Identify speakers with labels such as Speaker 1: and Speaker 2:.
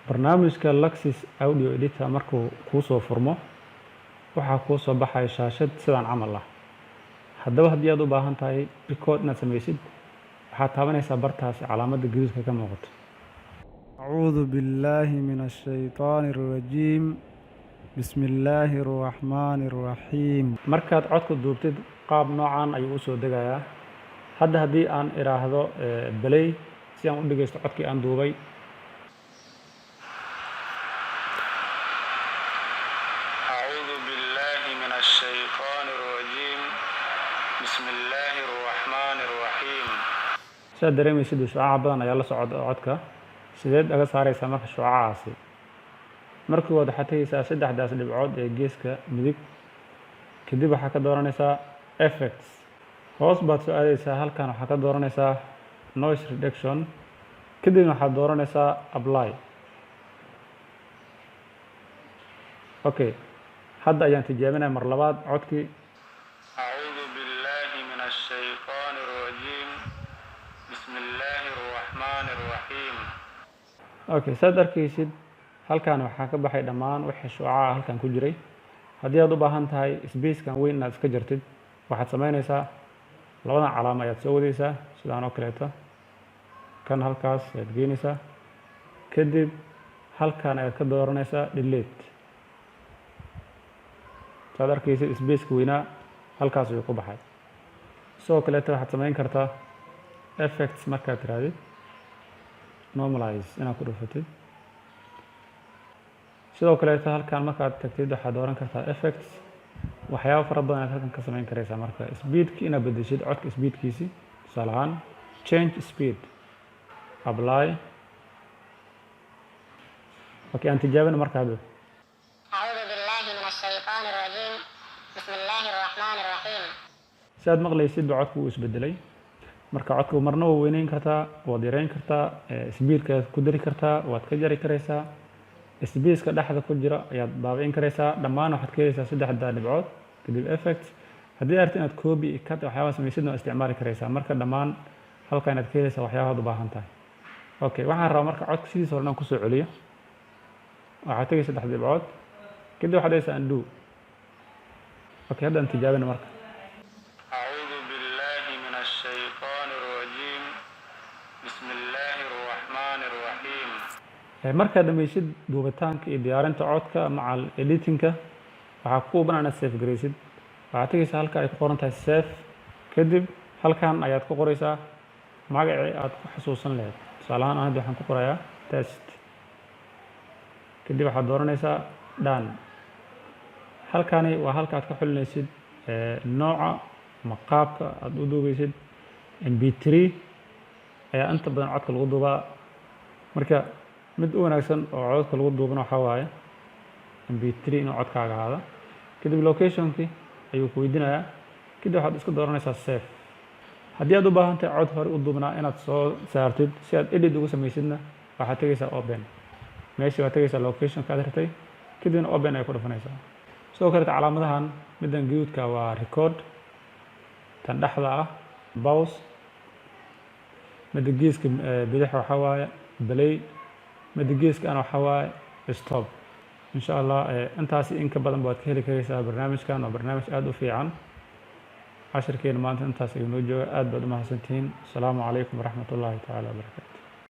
Speaker 1: barnaamijka Luxis Audio Editor markuu kuu soo furmo waxaa kuu soo baxay shaashad sidan camal ah. haddaba haddii aad u baahan tahay record inaad samaysid waxaad taabanaysaa bartaas calaamadda gaduudka ka muuqato.
Speaker 2: أعوذ بالله من الشيطان الرجيم بسم الله الرحمن الرحيم.
Speaker 1: markaad codka duubtid qaab noocan ayuu u soo degayaa. hadda haddii aan iraahdo play si aan u dhageysto codkii aan duubay,
Speaker 3: أعوذ بالله من الشيطان الرجيم بسم الله الرحمن الرحيم.
Speaker 1: sidaad dareemaysid shucaaca badan ayaa la socda codka. sideed aga saaraysaa marka shucacaasi? markii waad waxaad tegaysaa saddexdaas dhibcood ee geeska midig, kadib waxaa ka dooranaysaa effects. hoos baad soo aadaysaa, halkan waxaa ka dooranaysaa noise reduction, kadibna waxaad dooranaysaa apply. okay, hadda ayaan tijaabinaya mar labaad codkii.
Speaker 3: أعوذ بالله من الشيطان الرجيم بسم الله الرحمن الرحيم.
Speaker 1: okay, saad arkaysid halkan waxaa ka baxay dhammaan wixii shucaca halkan ku jiray. haddii aad u baahan tahay spacekan weyn inaad iska jartid, waxaad samaynaysaa labadan calaamo ayaad soo wadaysaa sidaan oo kaleeto. kan halkaas ayaad geynaysaa, kadib halkan ayaad ka dooranaysaa delete. saad arkaysid spaceka weynaa halkaas ayuu ku baxay. sidoo kaleeto waxaad samayn kartaa effects markaad tirahdid normalize inaad ku dhufatid. sidoo kaleeto halkan markaad tagtid waxaad dooran kartaa effects. waxyaabo fara badan ayaad halkan ka samayn karaysaa. marka speedki inaad bedeshid codka speedkiisi, tusaale ahaan change speed, apply. okay, aan tijaabina marka hadda.
Speaker 4: أعوذ بالله من الشيطان الرجيم بسم الله الرحمن الرحيم.
Speaker 1: si aad maqlaysid ba codku wuu isbedelay. marka codka marna waa weyneyn kartaa, waad yareyn kartaa, speedkaad ku dari kartaa, waad ka jari karaysaa. spaceka dhexda ku jira ayaad baabi'in karaysaa. dhammaan waxaad ka helaysaa saddexda dhibcood, kadib effects. haddii aad rabto inaad copy cut waxyaabaha samaysidna waa isticmaali karaysaa. marka dhammaan halka inaad ka helaysaa waxyaabahaad u baahan tahay. okay, waxaan rabaa marka codka sidiisa hore inaan kusoo celiyo. waxaad tegaysa saddex dhibcood, kadib waxaad dhahaysaa undo. okay, hadda aan tijaabina marka.
Speaker 3: أعوذ بالله من الشيطان الرجيم بسم الله الرحمن الرحيم.
Speaker 1: markaad dhamaysid duubitaanka iyo diyaarinta codka macal editingka, waxaa ku bannaan inaad save garaysid. waxaad tegaysaa halka ay ku qoran tahay save, kadib halkan ayaad ku qoraysaa magacii aad ku xasuusan lahayd. tusaale ahaan hadda waxaan ku qorayaa test, kadib waxaad dooranaysaa done. halkani waa halka aad ka xulinaysid nooca ama qaabka aad u duubaysid. mp3 ayaa inta badan codka lagu duubaa. marka mid u wanaagsan oo codka lagu duubana waxaa waaye mp3 inuu codkaaga ahaado. kadib locationkii ayuu ku weydiinayaa, kadib waxaad iska dooranaysaa save. haddii aad u baahan tahay cod hore u duubnaa inaad soo saartid si aad edit ugu samaysidna, waxaad tegaysaa open. meeshii waad tegaysaa locationka aad rabtay, kadibna open ay ku dhufanaysaa. sidoo kaleeta calaamadahan middan gaduudka waa record, tan dhexda ah pause, midda geeska bidix waxaa waaye play, midda geeskana waxaa waaye stop. insha allah intaasi in ka badan baad ka heli karaysaa. barnaamijkan waa barnaamij aad u fiican. cashirkeena maanta intaas ayuu noo jooga. aad baad u mahadsantihiin. asalaamu calaykum waraxmat ullaahi tacaala wabarakaatu.